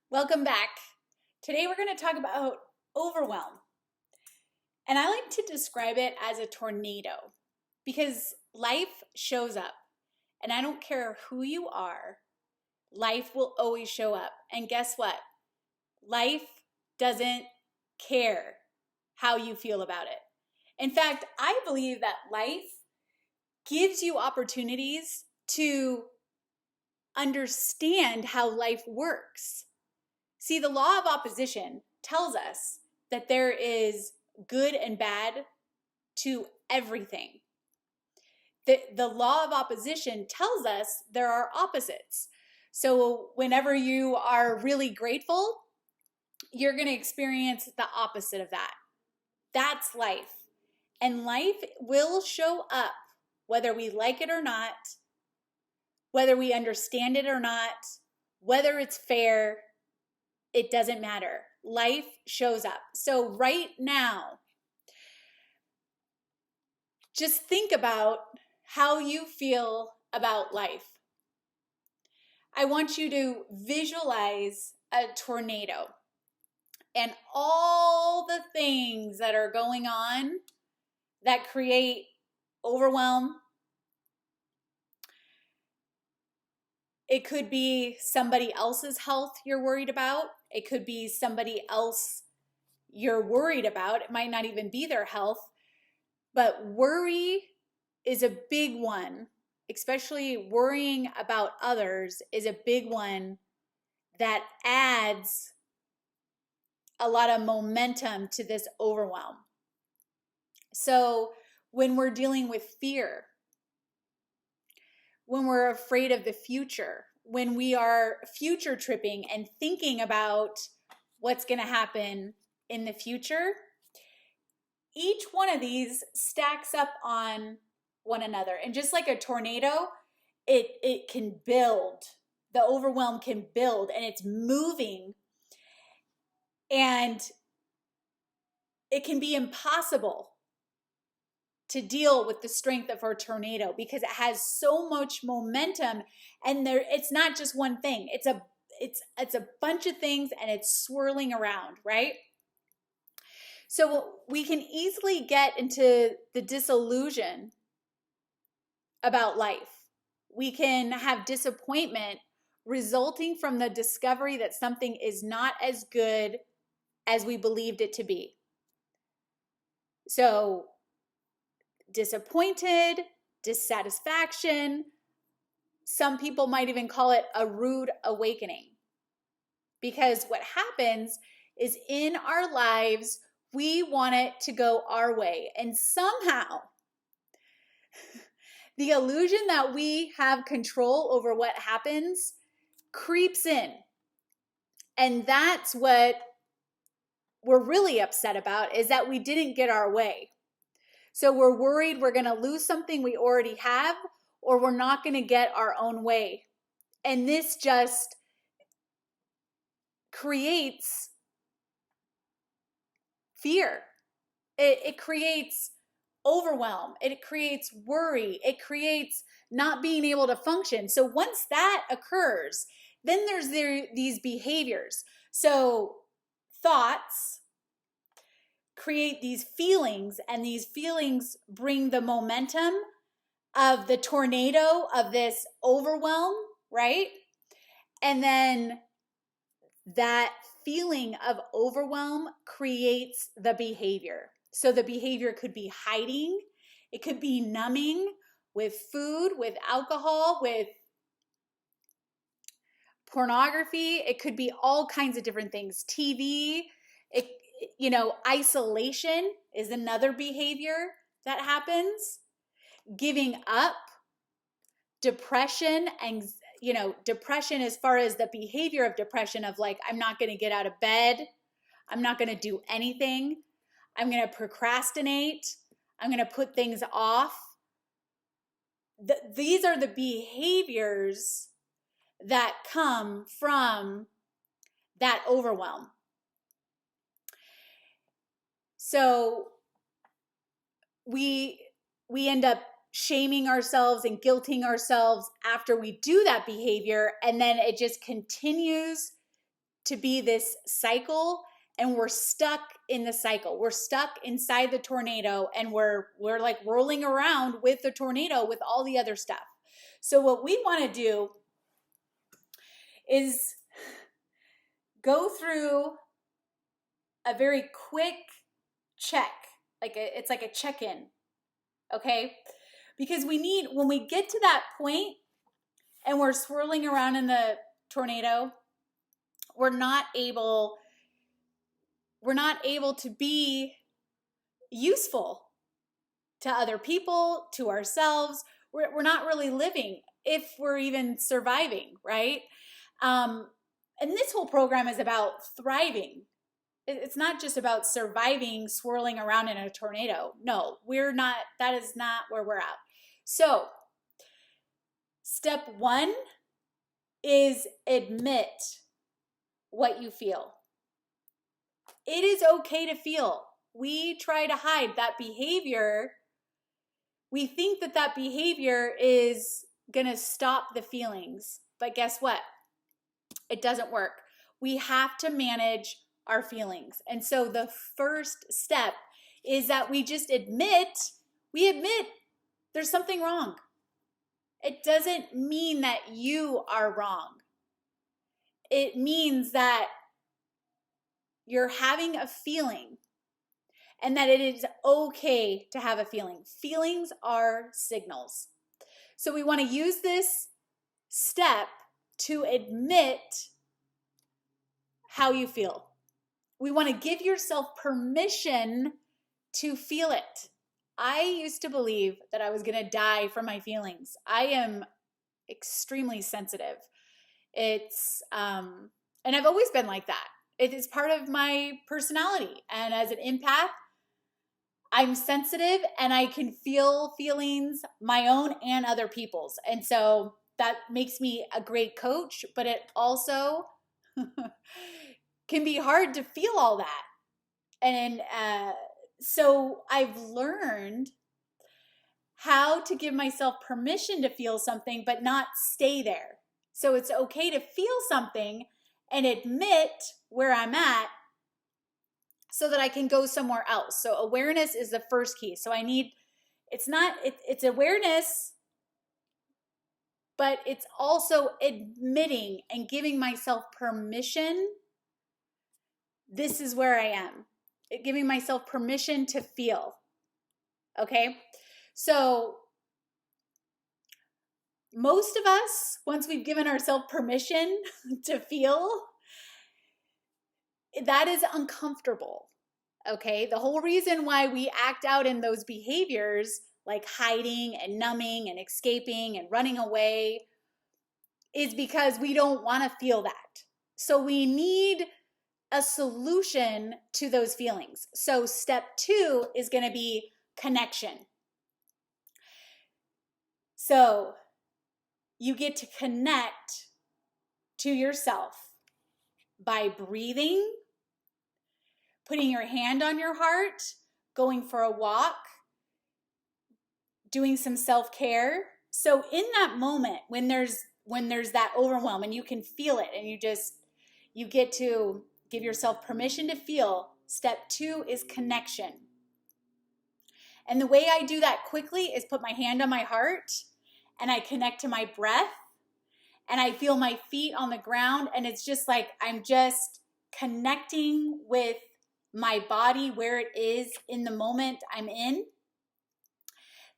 Welcome back. Today we're going to talk about overwhelm. And I like to describe it as a tornado because life shows up. And I don't care who you are, life will always show up. And guess what? Life doesn't care how you feel about it. In fact, I believe that life gives you opportunities to understand how life works. See, the law of opposition tells us that there is good and bad to everything. The law of opposition tells us there are opposites. So whenever you are really grateful, you're going to experience the opposite of that. That's life. And life will show up whether we like it or not, whether we understand it or not, whether it's fair. It doesn't matter. Life shows up. So right now, just think about how you feel about life. I want you to visualize a tornado and all the things that are going on that create overwhelm. It could be somebody else's health you're worried about. It could be somebody else you're worried about. It might not even be their health. But worry is a big one, especially worrying about others is a big one that adds a lot of momentum to this overwhelm. So when we're dealing with fear, when we're afraid of the future, when we are future tripping and thinking about what's going to happen in the future, each one of these stacks up on one another. And just like a tornado, it can build. The overwhelm can build and it's moving. And it can be impossible to deal with the strength of our tornado because it has so much momentum, and it's not just one thing. It's a bunch of things and it's swirling around, right? So we can easily get into the disillusion about life. We can have disappointment resulting from the discovery that something is not as good as we believed it to be. So disappointed, dissatisfaction. Some people might even call it a rude awakening. Because what happens is in our lives, we want it to go our way. And somehow, the illusion that we have control over what happens creeps in. And that's what we're really upset about, is that we didn't get our way. So we're worried we're going to lose something we already have, or we're not going to get our own way. And this just creates fear. It creates overwhelm. It creates worry. It creates not being able to function. So once that occurs, then there's these behaviors. So thoughts create these feelings, and these feelings bring the momentum of the tornado of this overwhelm, right? And then that feeling of overwhelm creates the behavior. So the behavior could be hiding, it could be numbing with food, with alcohol, with pornography. It could be all kinds of different things. TV, isolation is another behavior that happens. Giving up, depression, and depression as far as the behavior of depression of like, I'm not going to get out of bed. I'm not going to do anything. I'm going to procrastinate. I'm going to put things off. These are the behaviors that come from that overwhelm. So we end up shaming ourselves and guilting ourselves after we do that behavior, and then it just continues to be this cycle, and we're stuck in the cycle. We're stuck inside the tornado, and we're like rolling around with the tornado with all the other stuff. So what we want to do is go through a very quick check. It's like a check-in, okay? Because we need, when we get to that point and we're swirling around in the tornado, we're not able to be useful to other people, to ourselves. We're not really living, if we're even surviving, right? And this whole program is about thriving. It's not just about surviving, swirling around in a tornado. No, that is not where we're at. So, step 1 is admit what you feel. It is okay to feel. We try to hide that behavior. We think that behavior is going to stop the feelings. But guess what? It doesn't work. We have to manage our feelings. And so the first step is that we admit there's something wrong. It doesn't mean that you are wrong. It means that you're having a feeling, and that it is okay to have a feeling. Feelings are signals. So we want to use this step to admit how you feel. We want to give yourself permission to feel it. I used to believe that I was going to die from my feelings. I am extremely sensitive. And I've always been like that. It is part of my personality. And as an empath, I'm sensitive and I can feel feelings, my own and other people's. And so that makes me a great coach, but it also can be hard to feel all that. And so I've learned how to give myself permission to feel something, but not stay there. So it's okay to feel something and admit where I'm at so that I can go somewhere else. So awareness is the first key. So it's awareness, but it's also admitting and giving myself permission. This is where I am. Giving myself permission to feel. Okay? So most of us, once we've given ourselves permission to feel, that is uncomfortable. Okay? The whole reason why we act out in those behaviors, like hiding and numbing and escaping and running away, is because we don't want to feel that. So we need a solution to those feelings. So step 2 is going to be connection. So you get to connect to yourself by breathing, putting your hand on your heart, going for a walk, doing some self-care. So in that moment when there's that overwhelm and you can feel it and you get to give yourself permission to feel, step 2 is connection. And the way I do that quickly is put my hand on my heart and I connect to my breath and I feel my feet on the ground, and it's just like I'm just connecting with my body where it is in the moment I'm in.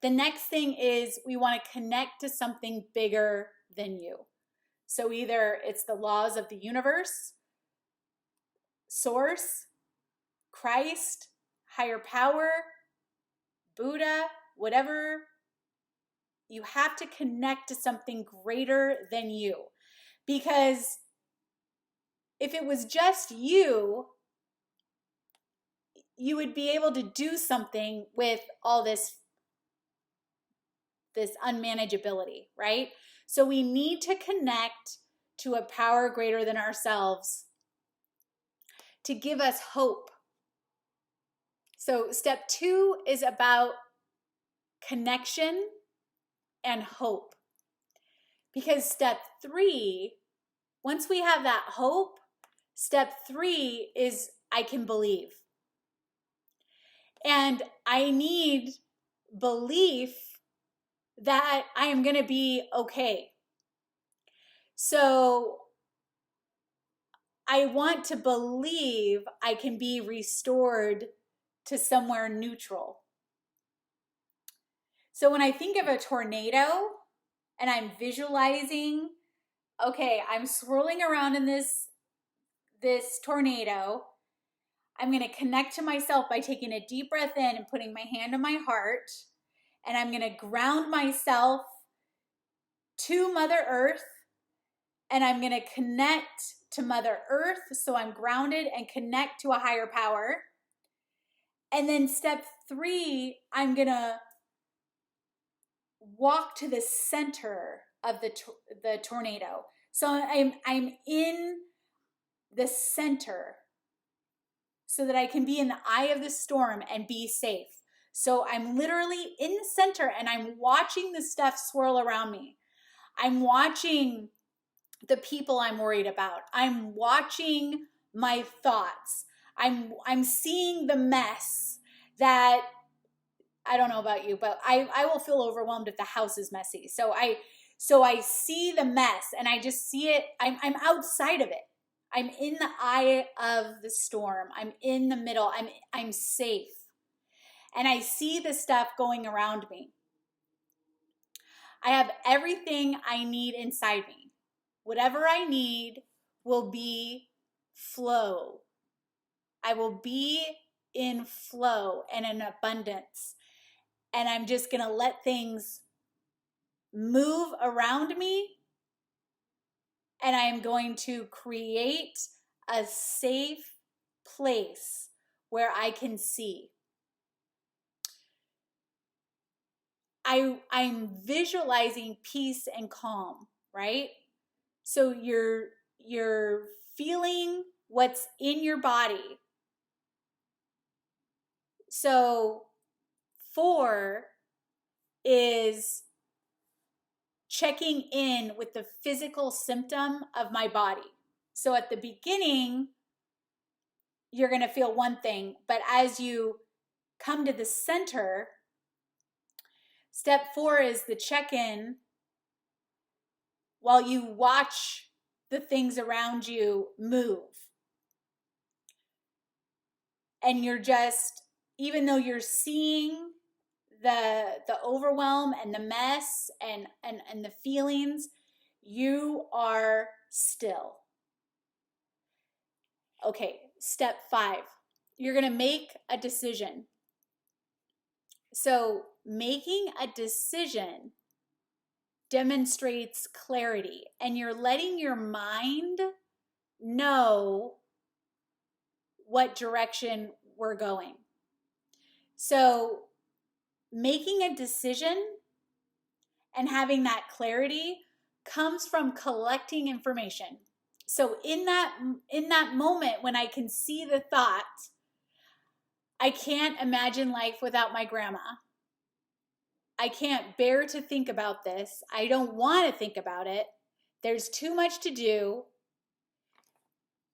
The next thing is we want to connect to something bigger than you. So either it's the laws of the universe, source, Christ, higher power, Buddha, whatever. You have to connect to something greater than you. Because if it was just you, you would be able to do something with all this unmanageability, right? So we need to connect to a power greater than ourselves to give us hope. So step 2 is about connection and hope. Because step 3, once we have that hope, Step 3 is I can believe. And I need belief that I am going to be okay. So I want to believe I can be restored to somewhere neutral. So when I think of a tornado and I'm visualizing, okay, I'm swirling around in this tornado. I'm going to connect to myself by taking a deep breath in and putting my hand on my heart. And I'm going to ground myself to Mother Earth. And I'm going to connect to Mother Earth so I'm grounded and connect to a higher power. And then step 3, I'm going to walk to the center of the tornado. So I'm in the center so that I can be in the eye of the storm and be safe. So I'm literally in the center and I'm watching the stuff swirl around me. I'm watching the people I'm worried about. I'm watching my thoughts. I'm seeing the mess that, I don't know about you, but I will feel overwhelmed if the house is messy. So I see the mess and I just see it. I'm outside of it. I'm in the eye of the storm. I'm in the middle. I'm safe. And I see the stuff going around me. I have everything I need inside me. Whatever I need will be flow. I will be in flow and in abundance. And I'm just going to let things move around me. And I am going to create a safe place where I can see. I'm visualizing peace and calm, right? So you're feeling what's in your body. So 4 is checking in with the physical symptom of my body. So at the beginning, you're going to feel one thing, but as you come to the center, step 4 is the check-in while you watch the things around you move. And you're just, even though you're seeing the overwhelm and the mess and the feelings, you are still. Okay, step 5. You're going to make a decision. So making a decision demonstrates clarity, and you're letting your mind know what direction we're going. So making a decision and having that clarity comes from collecting information. So in that moment when I can see the thought, I can't imagine life without my grandma. I can't bear to think about this. I don't want to think about it. There's too much to do.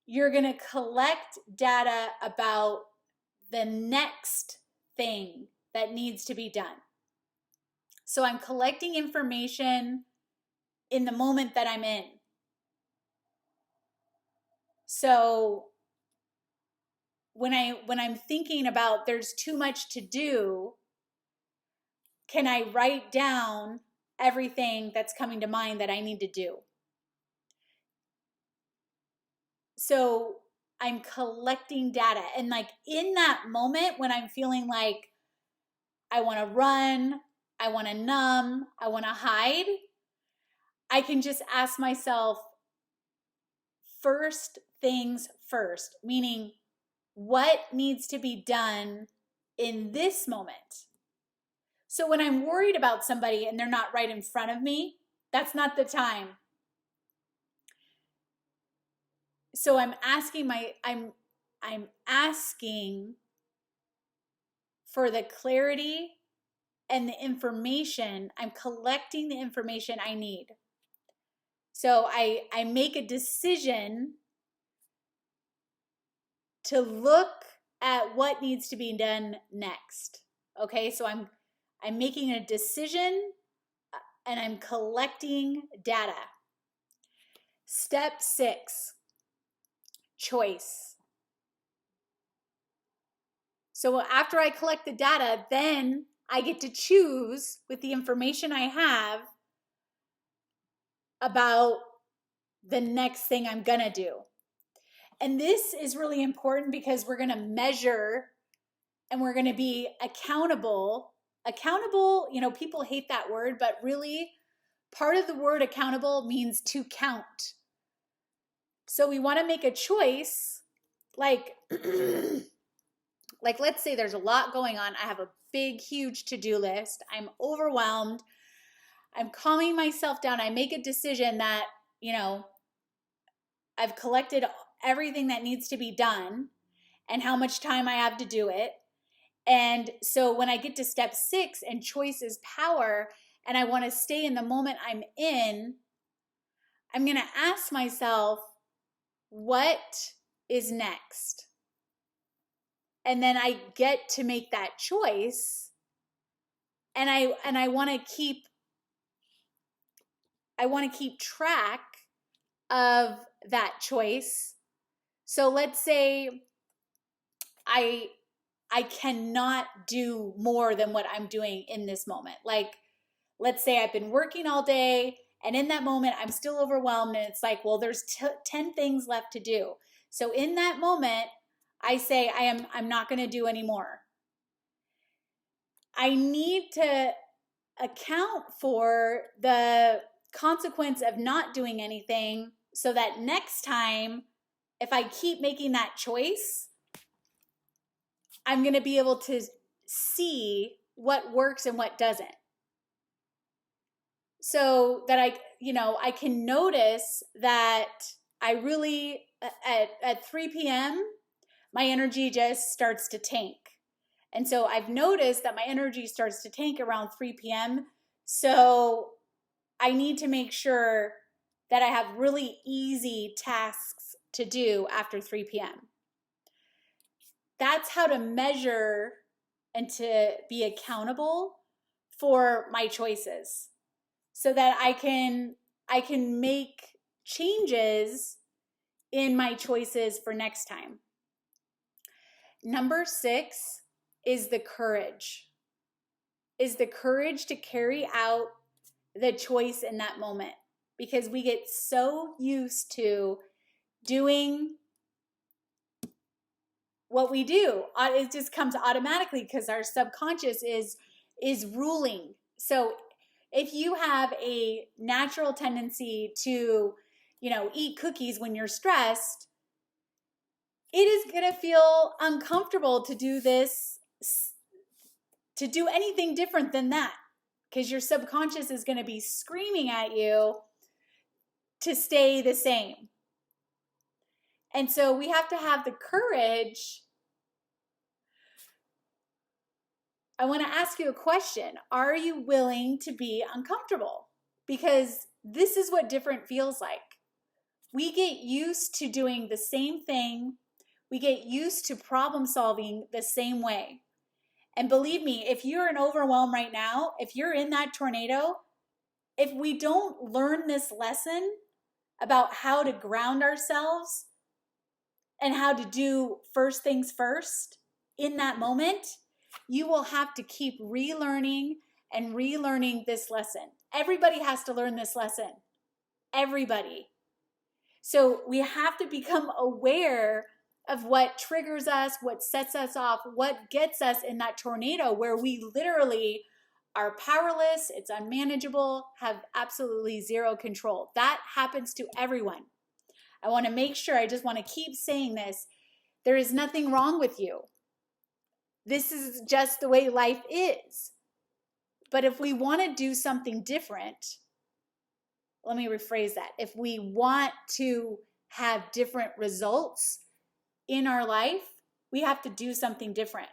You're going to collect data about the next thing that needs to be done. So I'm collecting information in the moment that I'm in. So when I'm thinking about there's too much to do, can I write down everything that's coming to mind that I need to do? So I'm collecting data. And like in that moment when I'm feeling like I want to run, I want to numb, I want to hide, I can just ask myself, first things first, meaning what needs to be done in this moment. So when I'm worried about somebody and they're not right in front of me, that's not the time. So I'm asking for the clarity and the information. I'm collecting the information I need. So I make a decision to look at what needs to be done next. Okay, so I'm making a decision and I'm collecting data. Step 6, choice. So after I collect the data, then I get to choose with the information I have about the next thing I'm gonna do. And this is really important because we're gonna measure and we're gonna be accountable. Accountable, people hate that word, but really part of the word accountable means to count. So we wanna make a choice, like let's say there's a lot going on. I have a big, huge to-do list. I'm overwhelmed. I'm calming myself down. I make a decision that, I've collected everything that needs to be done and how much time I have to do it. And so when I get to step 6 and choice is power, and I want to stay in the moment I'm in, I'm going to ask myself, what is next? And then I get to make that choice. And I want to keep track of that choice. So let's say I cannot do more than what I'm doing in this moment. Like, let's say I've been working all day and in that moment I'm still overwhelmed and it's like, well, there's 10 things left to do. So in that moment, I say I'm not going to do any more. I need to account for the consequence of not doing anything so that next time, if I keep making that choice, I'm going to be able to see what works and what doesn't. So that I can notice that I really, at 3 p.m., my energy just starts to tank. And so I've noticed that my energy starts to tank around 3 p.m. So I need to make sure that I have really easy tasks to do after 3 p.m. That's how to measure and to be accountable for my choices so that I can make changes in my choices for next time. Number 6 is the courage. Is the courage to carry out the choice in that moment, because we get so used to doing what we do. It just comes automatically because our subconscious is ruling. So if you have a natural tendency to, eat cookies when you're stressed, it is going to feel uncomfortable to do this, to do anything different than that, because your subconscious is going to be screaming at you to stay the same. And so we have to have the courage. I want to ask you a question. Are you willing to be uncomfortable? Because this is what different feels like. We get used to doing the same thing. We get used to problem solving the same way. And believe me, if you're in overwhelm right now, if you're in that tornado, if we don't learn this lesson about how to ground ourselves and how to do first things first in that moment, you will have to keep relearning and relearning this lesson. Everybody has to learn this lesson. Everybody. So we have to become aware of what triggers us, what sets us off, what gets us in that tornado where we literally are powerless, it's unmanageable, have absolutely zero control. That happens to everyone. I want to make sure, I just want to keep saying this. There is nothing wrong with you. This is just the way life is. But if we want to do something different, let me rephrase that. If we want to have different results in our life, we have to do something different.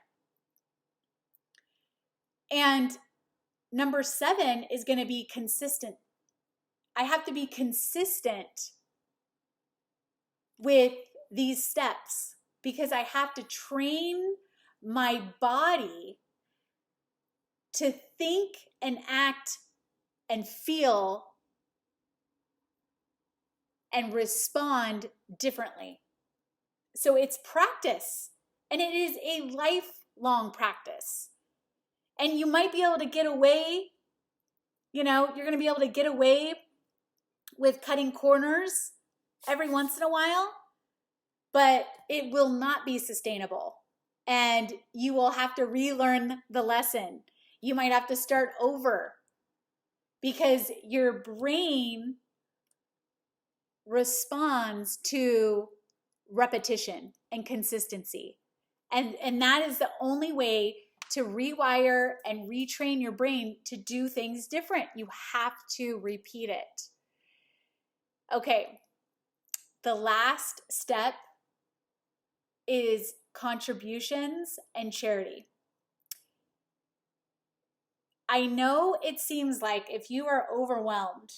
And number 7 is going to be consistent. I have to be consistent with these steps. because I have to train my body to think and act and feel and respond differently. So it's practice, and it is a lifelong practice. And you might be able to get away, you're going to be able to get away with cutting corners every once in a while, but it will not be sustainable. And you will have to relearn the lesson. You might have to start over because your brain responds to repetition and consistency. And that is the only way to rewire and retrain your brain to do things different. You have to repeat it. Okay, the last step is contributions and charity. I know it seems like if you are overwhelmed,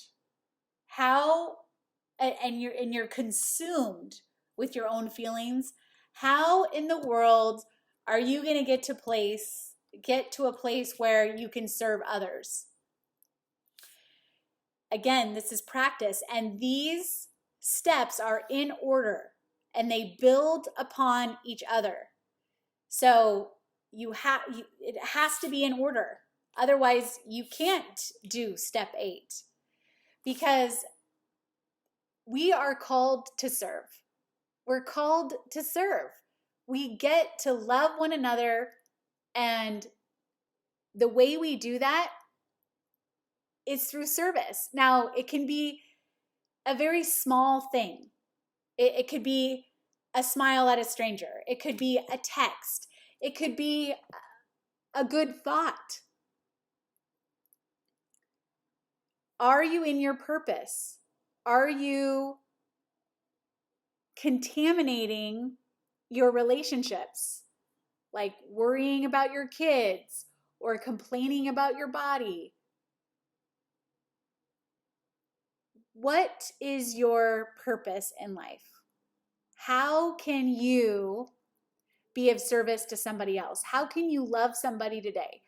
and you're consumed with your own feelings, how in the world are you going to get to a place where you can serve others? Again, this is practice, and these steps are in order and they build upon each other. So it has to be in order. Otherwise, you can't do step 8 because we are called to serve. We're called to serve. We get to love one another, and the way we do that is through service. Now, it can be a very small thing. It could be a smile at a stranger. It could be a text. It could be a good thought. Are you in your purpose? Are you contaminating your relationships? Like worrying about your kids or complaining about your body? What is your purpose in life? How can you be of service to somebody else? How can you love somebody today?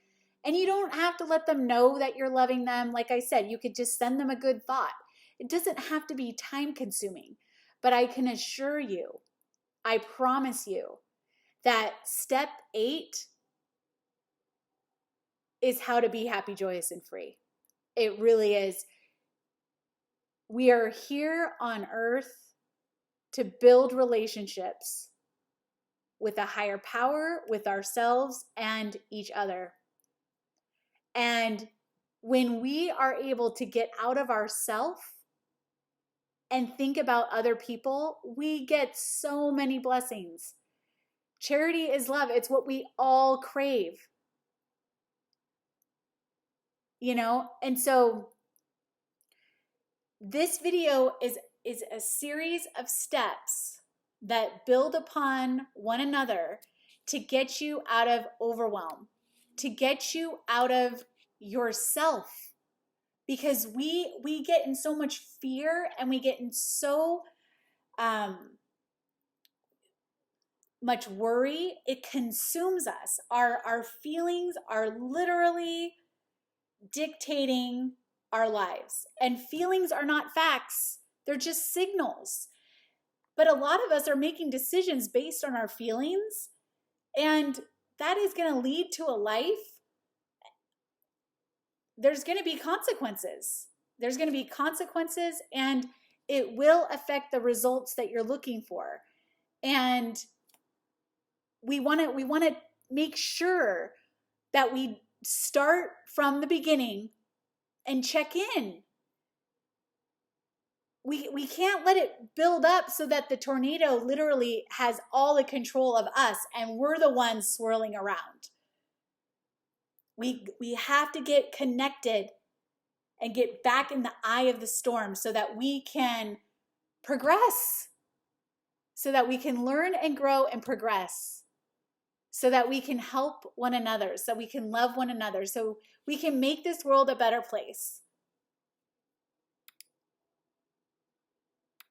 And you don't have to let them know that you're loving them. Like I said, you could just send them a good thought. It doesn't have to be time consuming, but I can assure you, I promise you, that step 8 is how to be happy, joyous, and free. It really is. We are here on earth to build relationships with a higher power, with ourselves and each other. And when we are able to get out of ourself and think about other people, we get so many blessings. Charity is love. It's what we all crave. And so this video is a series of steps that build upon one another to get you out of overwhelm, to get you out of yourself. Because we get in so much fear and we get in so much worry, it consumes us. Our feelings are literally dictating our lives. And feelings are not facts. They're just signals. But a lot of us are making decisions based on our feelings, and that is going to lead to a life. There's going to be consequences. There's going to be consequences, and it will affect the results that you're looking for. And we want to make sure that we start from the beginning and check in. We can't let it build up so that the tornado literally has all the control of us and we're the ones swirling around. We have to get connected and get back in the eye of the storm so that we can progress, so that we can learn and grow and progress, so that we can help one another, so we can love one another, so we can make this world a better place.